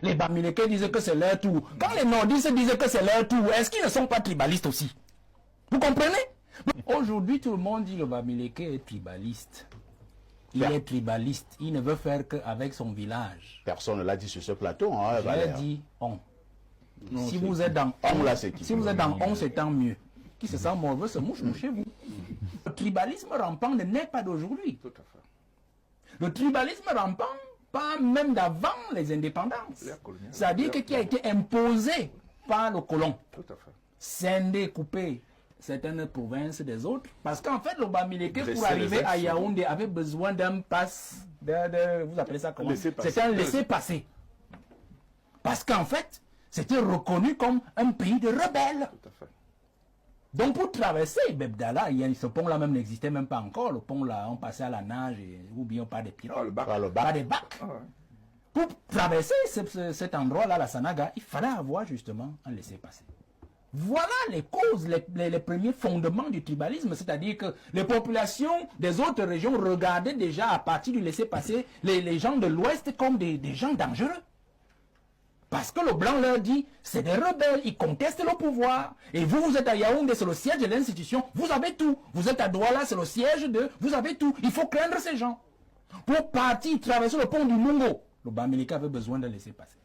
Les Bamileke disent que c'est leur tour. Quand les nordistes disent que c'est leur tour, est-ce qu'ils ne sont pas tribalistes aussi? Vous comprenez? Aujourd'hui, tout le monde dit que le Bamileke est tribaliste. Il est tribaliste. Il ne veut faire qu'avec son village. Personne ne l'a dit sur ce plateau. Hein, J'ai dit on. Non, si vous êtes dans on, là, si vous êtes dans on, c'est tant mieux. Qui se sent mauvais se mouche chez vous. Le tribalisme rampant ne naît pas d'aujourd'hui. Tout à fait. Le tribalisme rampant, pas même d'avant les indépendances. C'est-à-dire qui a été imposé par le colon. Tout à fait. Scinder, couper certaines provinces des autres. Parce qu'en fait, le Bamileke, pour arriver à Yaoundé, avait besoin d'un passe, vous appelez ça comment? C'était un laissez-passer. Parce qu'en fait, c'était reconnu comme un pays de rebelles. Tout à fait. Donc pour traverser Bebdala, ce pont-là même n'existait même pas encore. Le pont-là, on passait à la nage ou bien par des pirogues, par des bacs. Ah, ouais. Pour traverser cet endroit-là, la Sanaga, il fallait avoir justement un laissez-passer. Voilà les causes, les premiers fondements du tribalisme, c'est-à-dire que les populations des autres régions regardaient déjà à partir du laissez-passer les gens de l'Ouest comme des gens dangereux. Parce que le blanc leur dit, c'est des rebelles, ils contestent le pouvoir. Et vous, vous êtes à Yaoundé, c'est le siège de l'institution, vous avez tout. Vous êtes à Douala, c'est le siège de... Vous avez tout. Il faut craindre ces gens. Pour partir, traverser le pont du Mungo, le Bamileke avait besoin de laisser passer.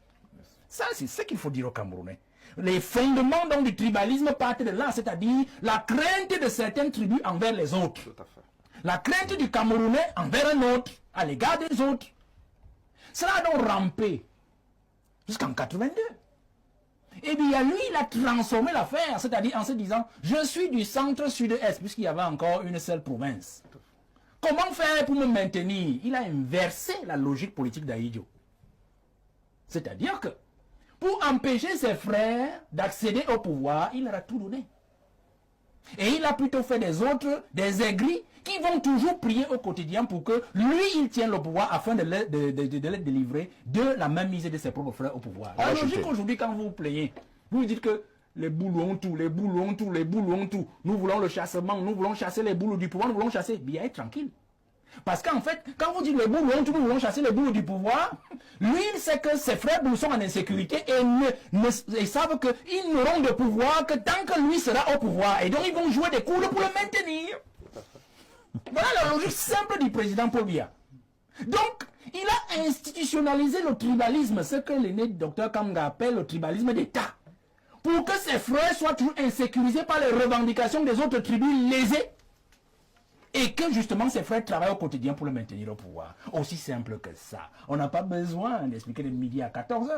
Ça, c'est ce qu'il faut dire aux Camerounais. Les fondements donc, du tribalisme partent de là, c'est-à-dire la crainte de certaines tribus envers les autres. Tout à fait. La crainte du Camerounais envers un autre, à l'égard des autres. Cela a donc rampé jusqu'en 82. Et bien lui, il a transformé l'affaire, c'est-à-dire en se disant, je suis du centre-sud-est, puisqu'il y avait encore une seule province. Comment faire pour me maintenir? Il a inversé la logique politique d'Ahidjo. C'est-à-dire que, pour empêcher ses frères d'accéder au pouvoir, il leur a tout donné. Et il a plutôt fait des autres, des aigris, qui vont toujours prier au quotidien pour que lui, il tienne le pouvoir afin de les délivrer de la même mise de ses propres frères au pouvoir. La logique aujourd'hui, quand vous vous plaignez, vous dites que les boules ont tout, les boules ont tout, les boules ont tout. Nous voulons le chassement, nous voulons chasser les boules du pouvoir, nous voulons chasser. Bien, être tranquille. Parce qu'en fait, quand vous dites les boules ont tout, nous voulons chasser les boules du pouvoir, lui, il sait que ses frères boules sont en insécurité et ils savent qu'ils n'auront de pouvoir que tant que lui sera au pouvoir. Et donc, ils vont jouer des coups pour le maintenir. Voilà la logique simple du président Paul Biya. Donc, il a institutionnalisé le tribalisme, ce que l'aîné docteur Kamga appelle le tribalisme d'État. Pour que ses frères soient toujours insécurisés par les revendications des autres tribus lésées. Et que justement ses frères travaillent au quotidien pour le maintenir au pouvoir. Aussi simple que ça. On n'a pas besoin d'expliquer de midi à 14h.